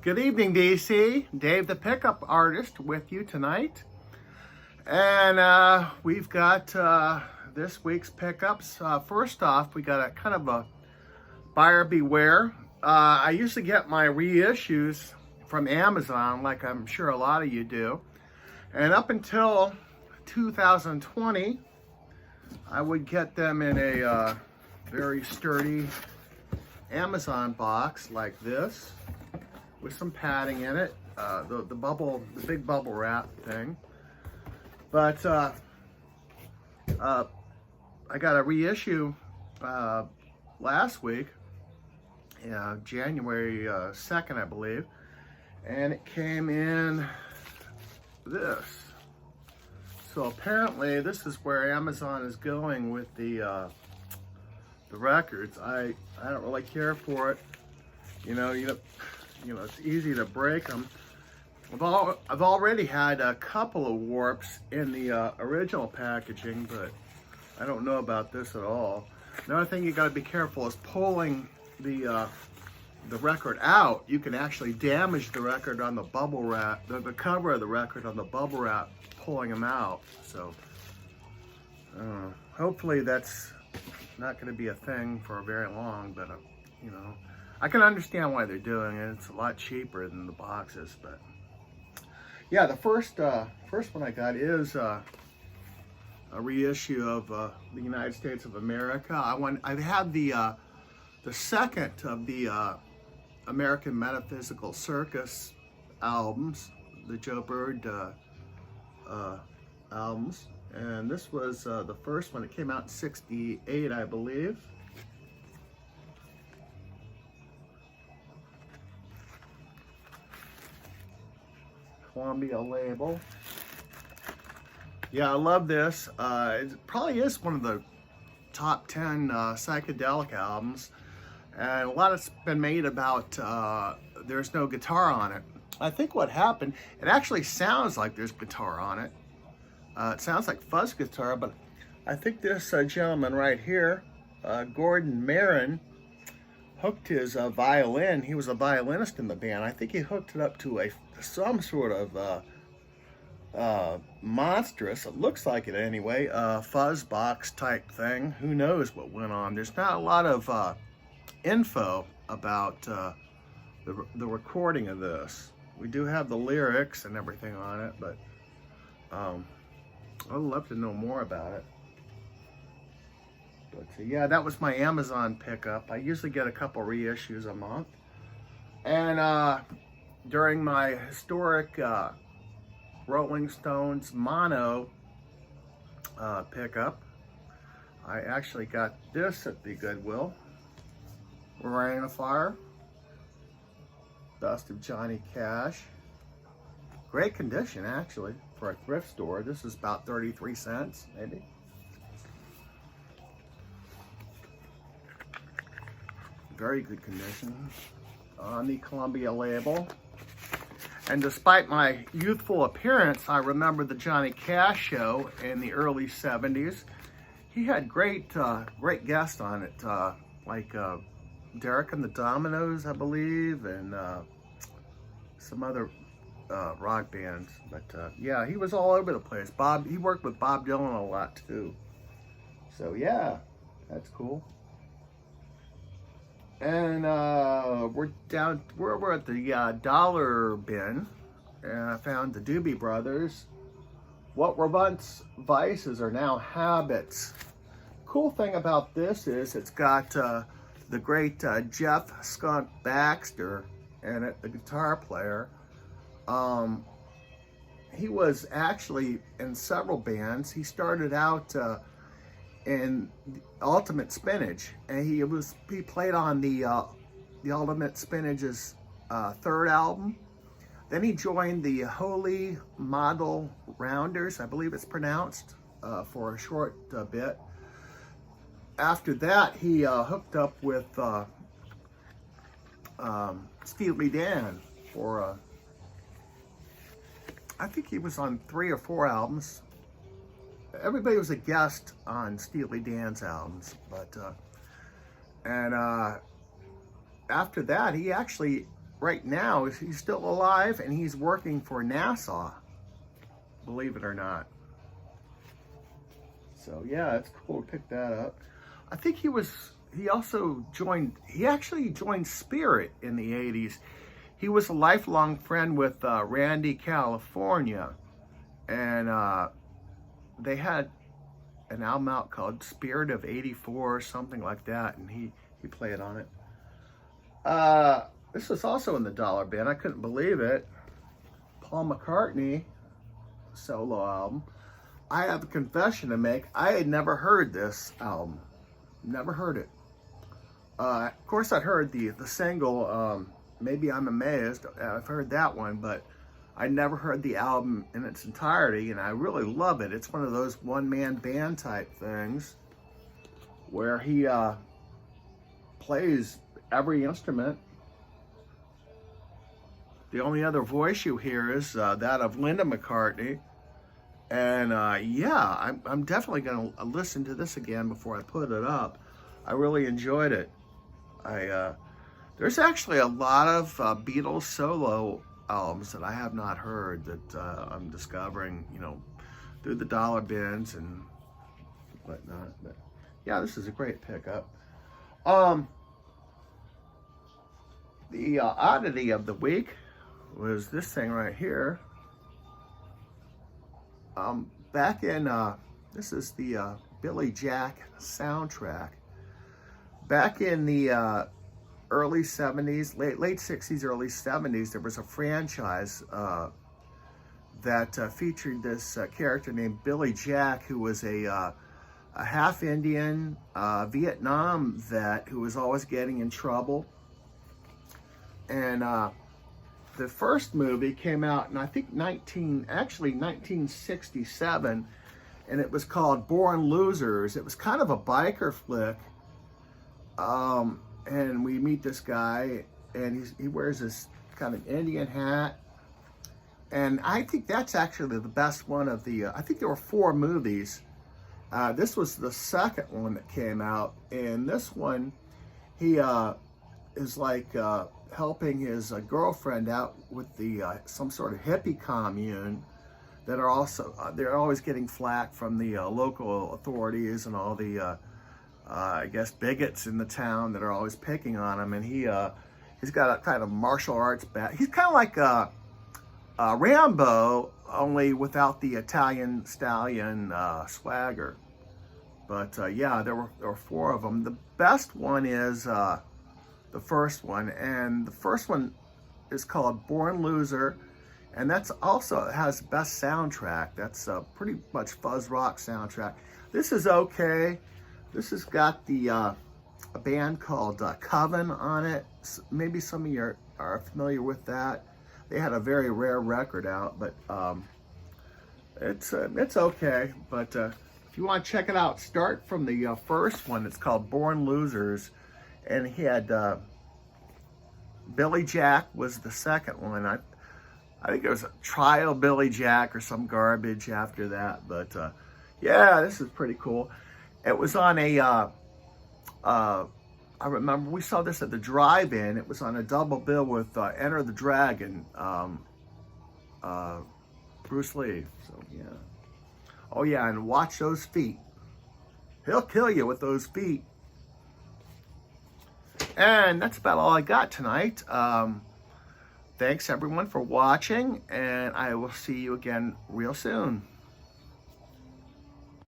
Good evening, DC. Dave the Pickup Artist with you tonight. And we've got this week's pickups. First off, we got a kind of a buyer beware. I usually get my reissues from Amazon, like I'm sure a lot of you do. And up until 2020, I would get them in a very sturdy Amazon box like this, with some padding in it, the big bubble wrap thing. But I got a reissue last week, January 2nd, I believe, and it came in this. So apparently this is where Amazon is going with the records. I don't really care for it. You know, it's easy to break them. I've already had a couple of warps in the original packaging, but I don't know about this at all. Another thing you got to be careful is pulling the record out. You can actually damage the record on the bubble wrap, the cover of the record on the bubble wrap, pulling them out. So hopefully that's not going to be a thing for very long, but you know, I can understand why they're doing it. It's a lot cheaper than the boxes, but yeah, the first one I got is a reissue of the United States of America. I've had the second of the American Metaphysical Circus albums, the Joe Bird albums, and this was the first one. It came out in '68, I believe. Columbia label. Yeah, I love this. It probably is one of the top 10 psychedelic albums, and a lot has been made about there's no guitar on it. I think what happened, it actually sounds like there's guitar on it. It sounds like fuzz guitar, but I think this gentleman right here, Gordon Marin, hooked his violin. He was a violinist in the band. I think he hooked it up to some sort of monstrous, it looks like it anyway, fuzz box type thing. Who knows what went on? There's not a lot of info about the recording of this. We do have the lyrics and everything on it, but I'd love to know more about it. But yeah, that was my Amazon pickup. I usually get a couple reissues a month. And during my historic Rolling Stones mono pickup, I actually got this at the Goodwill. Rain of Fire. Best of Johnny Cash. Great condition, actually, for a thrift store. This is about 33 cents, maybe. Very good condition on the Columbia label. And despite my youthful appearance, I remember the Johnny Cash show in the early 70s. He had great guests on it, like Derek and the Dominoes, I believe, and some other rock bands. But yeah, he was all over the place. He worked with Bob Dylan a lot too. So yeah, that's cool. And we're at the dollar bin, and I found the Doobie Brothers. What were once vices are now habits. Cool thing about this is it's got the great Jeff Skunk Baxter in it, the guitar player. He was actually in several bands. He started out in Ultimate Spinach, and he played on the Ultimate Spinage's third album. Then he joined the Holy Model Rounders, I believe it's pronounced, for a short bit. After that, he hooked up with Steely Dan for I think he was on 3 or 4 albums. Everybody was a guest on Steely Dan's albums, but and after that, he actually right now, he's still alive and he's working for NASA, believe it or not. So yeah, it's cool to pick that up. I think he actually joined Spirit in the 80s. He was a lifelong friend with Randy California, and they had an album out called Spirit of '84 or something like that, and he played on it. This was also in the dollar bin. I couldn't believe it. Paul McCartney solo album. I have a confession to make. I had never heard this album. Never heard it. Of course, I'd heard the single, Maybe I'm Amazed. I've heard that one, but I never heard the album in its entirety, and I really love it. It's one of those one-man band type things where he plays every instrument. The only other voice you hear is that of Linda McCartney. And yeah, I'm definitely going to listen to this again before I put it up. I really enjoyed it. There's actually a lot of Beatles solo albums that I have not heard that I'm discovering, you know, through the dollar bins and whatnot. But yeah, this is a great pickup. The oddity of the week was this thing right here. Back in, this is the Billy Jack soundtrack. Back in the early 70s, late 60s, early 70s, there was a franchise that featured this character named Billy Jack, who was a half Indian Vietnam vet who was always getting in trouble. And the first movie came out in, I think, 1967, and it was called Born Losers. It was kind of a biker flick. And we meet this guy, and he wears this kind of Indian hat. And I think that's actually the best one of the, I think there were 4 movies. This was the second one that came out, and this one, he is like helping his girlfriend out with the some sort of hippie commune that are also, they're always getting flack from the local authorities and all the I guess bigots in the town that are always picking on him. And he's got a kind of martial arts back. He's kind of like Rambo, only without the Italian stallion swagger. But yeah, there were 4 of them. The best one is the first one, and the first one is called Born Loser, and that's also has best soundtrack. That's pretty much fuzz rock soundtrack. This is okay. This has got the a band called Coven on it. Maybe some of you are familiar with that. They had a very rare record out, but it's okay. But if you want to check it out, start from the first one. It's called Born Losers, and he had Billy Jack was the second one. I think it was a Trial Billy Jack or some garbage after that. But yeah, this is pretty cool. It was on a, I remember we saw this at the drive-in. It was on a double bill with Enter the Dragon, Bruce Lee. So yeah. Oh yeah, and watch those feet. He'll kill you with those feet. And that's about all I got tonight. Thanks everyone for watching, and I will see you again real soon.